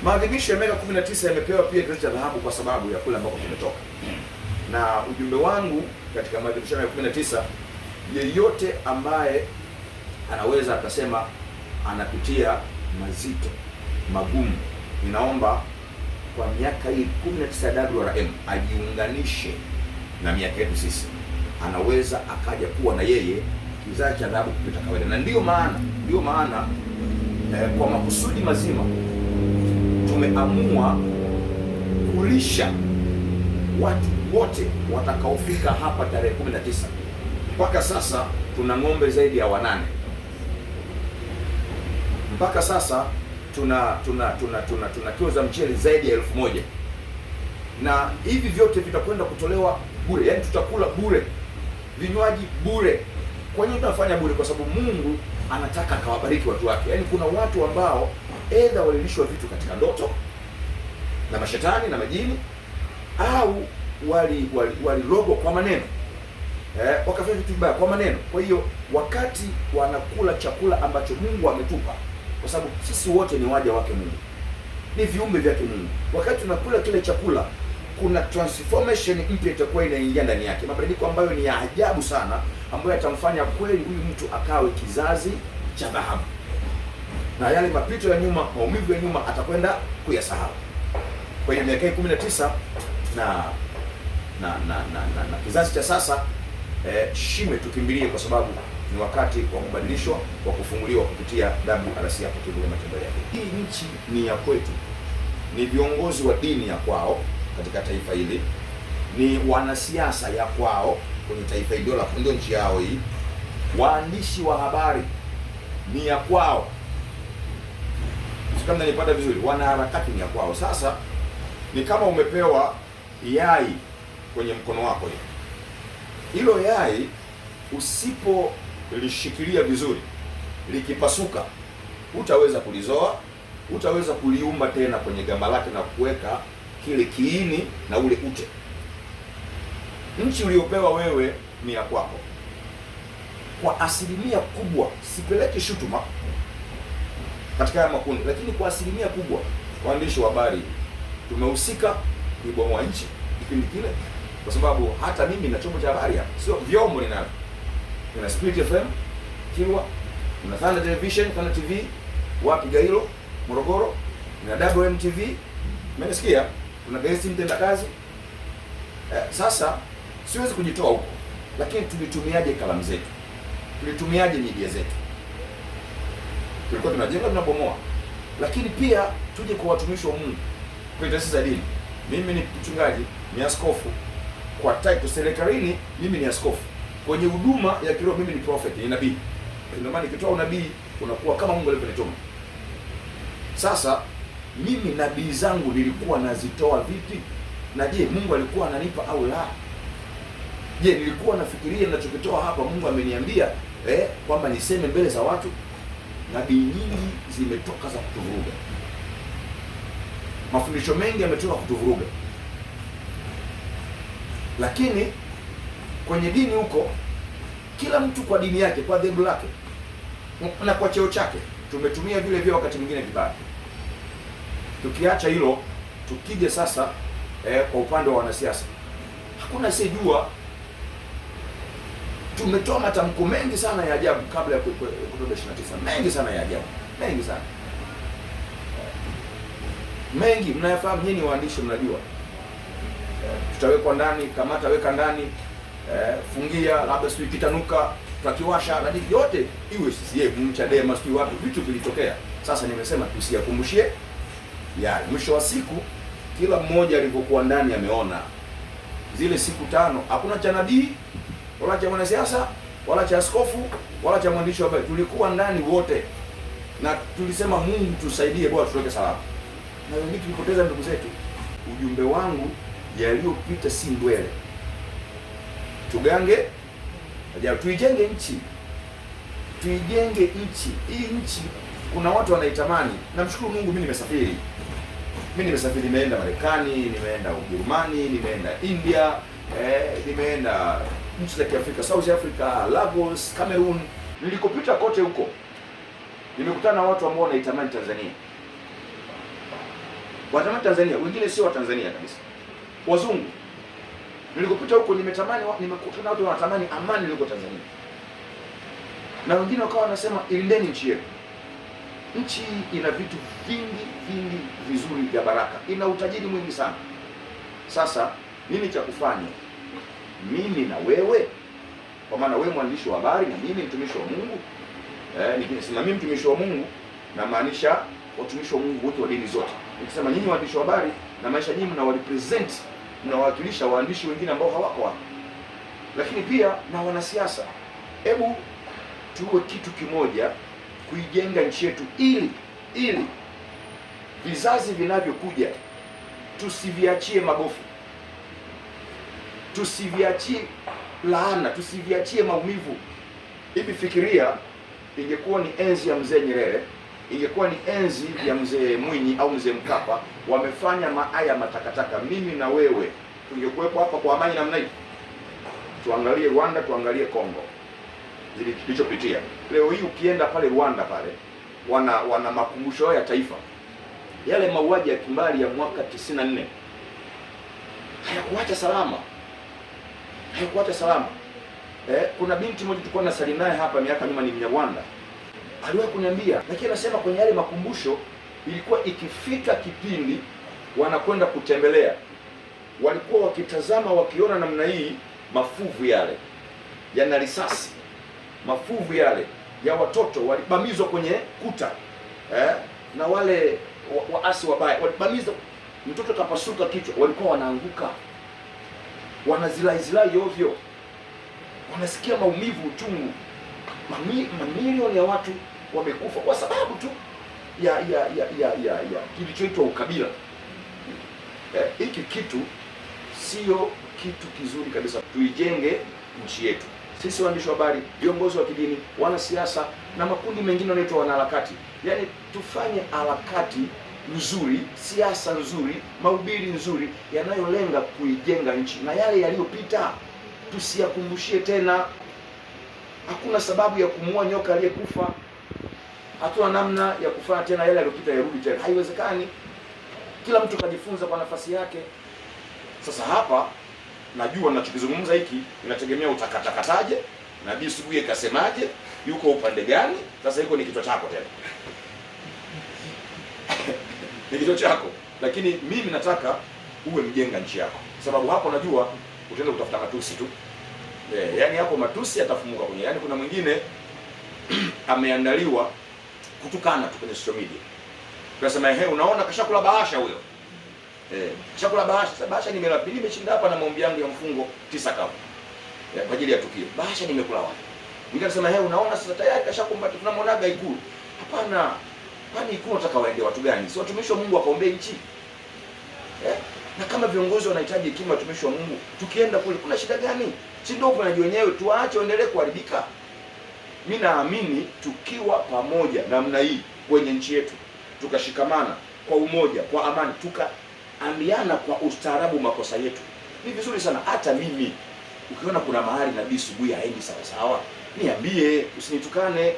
Maadhimisho ya miaka 19 yamepewa pia kizazi cha dhahabu kwa sababu ya kule ambako kimetoka. Na ujumbe wangu katika maadhimisho ya miaka 19, yeyote ambaye anaweza akasema anapitia mazito magumu, ninaomba kwa miaka hii 19 ya WRM ajiunganishe na miaka yetu sisi, anaweza akaja kuwa na yeye kizazi cha dhahabu kupita kawaida. Na ndiyo maana kwa makusudi mazima tumeamua kulisha watu wote watakaofika hapa tarehe 19. Mpaka sasa tuna ng'ombe zaidi ya 8. Mpaka sasa tuna kilo za mchele zaidi ya 1000, na hivi vyote vitakwenda kutolewa bure, yaani tutakula bure, vinywaji bure. Kwa nini tunafanya bure? Kwa sababu Mungu anataka akawabariki watu wake. Yaani kuna watu ambao aidha walilishwa vitu katika ndoto na mashetani na majini, au walirogwa kwa maneno, wakafanya vitu vibaya kwa maneno. Kwa hiyo wakati wanakula chakula ambacho Mungu ametupa, kwa sababu sisi wote ni waja wake Mungu, ni viumbe vyake Mungu, wakati tunakula kile chakula kuna transformation mpya itakuwa inaingia ndani yake, mabadiliko ambayo ni ya ajabu sana, ambayo yatamfanya kweli huyu mtu akawe kizazi cha dhahabu, na yale mapito ya nyuma, maumivu ya nyuma atakwenda kuyasahau. Kwa hiyo miaka 19 na kizazi cha sasa, shime tukimbilie, kwa sababu ni wakati wa kubadilishwa, wa kufunguliwa kupitia WRC hapo Kivule Matembele. Hii nchi ni ya kwetu, ni viongozi wa dini ya kwao katika taifa hili, ni wanasiasa ya kwao kwenye taifa hili, ndio nchi yao hii. Waandishi wa habari ni ya kwao, kama nilipata vizuri, wanaharakati ni ya kwao. Sasa ni kama umepewa yai kwenye mkono wako hivi. Hilo yai usipolishikilia vizuri, likipasuka, hutaweza kulizoa, hutaweza kuliumba tena kwenye gamba lake na kuweka kile kiini na ule ute. Nchi uliopewa wewe ni ya kwako kwa asilimia kubwa. Sipeleki shutuma katika haya makundi, lakini kwa asilimia kubwa waandishi wa habari tumehusika kuibomoa nchi kipindi kile, kwa sababu hata mimi na chombo cha habari hapa, sio vyombo ninavyo. Kuna Spirit FM Kilwa, kuna Thunder Television, Thunder TV wapi Gairo Morogoro, na WM TV, umenisikia? Kuna gazeti Mtendakazi. Sasa siwezi kujitoa huko, lakini tulitumiaje kalamu zetu? Tulitumiaje media zetu? Tulikuwa tunajenga, tunabomoa. Lakini pia tuje kwa watumishi wa Mungu, kwa taasisi za dini. Mimi ni mchungaji, ni askofu. Kwa title serikalini mimi ni askofu. Kwenye huduma ya kiroho mimi ni prophet, ni nabii. Ndio maana nikitoa unabii unakuwa kama Mungu alivyonituma. Sasa mimi nabii zangu nilikuwa nazitoa vipi? Na je, Mungu alikuwa ananipa au la? Je, nilikuwa nafikiria ninachokitoa hapa Mungu ameniambia kwamba niseme mbele za watu? Nabii nyingi zimetoka za kutuvuruga. Mafundisho mengi yametoka kutuvuruga. Lakini kwenye dini huko, kila mtu kwa dini yake, kwa dhehebu lake na kwa cheo chake, tumetumia vile vile wakati mwingine vibaya. Tukiacha hilo, tukija sasa kwa upande wa wanasiasa, hakuna asiyejua tumetoa matamko mengi sana ya ajabu kabla ya Oktoba 29, mengi sana ya ajabu, mengi sana, mengi mnayafahamu nyinyi waandishi, mnajua. Tutawekwa ndani, kamata weka ndani, fungia, labda sijui kitanuka, tutakiwasha, na yote iwe CCM, Chadema, sijui wapi, vitu vilitokea. Sasa nimesema tusiyakumbushie yale. Mwisho wa siku kila mmoja alivyokuwa ndani ameona zile siku 5, hakuna cha nabii wala cha mwanasiasa wala cha askofu wala cha mwandishi wa habari, tulikuwa ndani wote, na tulisema Mungu tusaidie, bora tutoke salama. Na wengi tulipoteza ndugu zetu. Ujumbe wangu, yaliyopita si ndwele, tugange ajabu, tuijenge nchi, tuijenge nchi. Hii nchi kuna watu wanaitamani. Namshukuru Mungu, mimi nimesafiri. Nimeenda Marekani, nimeenda Ujerumani, nimeenda India, nimeenda nchi za Kiafrika, South Africa, Lagos, Cameroon. Nilikopita kote huko nimekutana na watu ambao wanaitamani Tanzania. wanatamani Tanzania, wengine sio wa Tanzania kabisa, wazungu. Nilikopita huko nimekutana watu wanatamani amani iliko Tanzania, na wengine wakawa wanasema ilindeni nchi yetu. Nchi ina vitu vingi vizuri vya baraka, ina utajiri mwingi sana. Sasa nini cha kufanya? Mimi na wewe, kwa maana wewe mwandishi wa habari na mimi mtumishi wa Mungu. Nikisema mimi mtumishi wa Mungu, na maanisha watumishi wa Mungu wote wa dini zote. Nikisema nyinyi waandishi wa habari, na maanisha nyinyi mnawarepresent, mnawakilisha waandishi wengine ambao hawako hapa, lakini pia na wanasiasa. Hebu tuwe kitu kimoja kuijenga nchi yetu, ili vizazi vinavyokuja tusiviachie magofu, tusiviachie laana, tusiviachie maumivu. Hivi fikiria, ingekuwa ni enzi ya mzee Nyerere, ingekuwa ni enzi ya mzee Mwinyi au mzee Mkapa, wamefanya haya matakataka, mimi na wewe tungekuwepo hapa kwa amani namna hii? Tuangalie Rwanda, tuangalie Kongo zilichopitia. Leo hii ukienda pale Rwanda pale wana makumbusho ya taifa, yale mauaji ya kimbali ya mwaka 94 hayakuacha salama. Kuna binti moja tulikuwa nasali naye hapa miaka nyuma, ni Mnyarwanda, aliwahi kuniambia, lakini anasema kwenye yale makumbusho ilikuwa ikifika kipindi wanakwenda kutembelea, walikuwa wakitazama, wakiona namna hii mafuvu yale yana risasi, mafuvu yale ya watoto walibamizwa kwenye kuta, na wale waasi wabaya walibamiza, mtoto kapasuka kichwa, walikuwa wanaanguka, wanazilai ovyo, wanasikia maumivu, uchungu. Mamilioni ya watu wamekufa kwa sababu tu ya kilichoitwa ukabila. Hiki kitu sio kitu kizuri kabisa. Tuijenge nchi yetu, sisi waandishi wa habari, viongozi wa kidini, wanasiasa na makundi mengine wanaitwa wanaharakati. Yaani tufanye harakati nzuri, siasa nzuri, mahubiri nzuri yanayolenga kuijenga nchi, na yale yaliyopita tusiyakumbushie tena. Hakuna sababu ya kumuua nyoka aliyekufa. Hatuna namna ya kufanya tena yale yaliyopita yarudi tena, haiwezekani. Kila mtu kajifunza kwa nafasi yake. Sasa hapa najua ninachokizungumza hiki inategemea utakatakataje, Nabii Subuye kasemaje, yuko upande gani. Sasa hiko ni kichwa chako tena ni kichwa chako, lakini mimi nataka uwe mjenga nchi yako, sababu hapo najua utaenda kutafuta matusi tu. Yaani hapo matusi yatafumuka kwenye, yaani kuna mwingine ameandaliwa kutukana tu kwenye social media. Tunasema unaona kashakula bahasha huyo. Kashakula bahasha. Sasa bahasha nimeshinda hapa na maombi yangu ya mfungo 9 kavu. Kwa ajili ya tukio. Bahasha nimekula wapi? Mwingine anasema unaona sasa tayari kashakumbata, tunamwonaga Ikulu. Hapana. Kwani Ikulu nataka waende watu gani? Si watumishi wa Mungu wakaombee nchi. Na kama viongozi wanahitaji hekima, watumishi wa Mungu, tukienda kule kuna shida gani? Si ndio kwa wenyewe, tuache waendelee kuharibika. Mimi naamini tukiwa pamoja namna hii kwenye nchi yetu, tukashikamana kwa umoja, kwa amani, tukaambiana kwa ustaarabu makosa yetu, ni vizuri sana. Hata mimi ukiona kuna mahali Nabii Subuye haendi sawa sawa, niambie, usinitukane.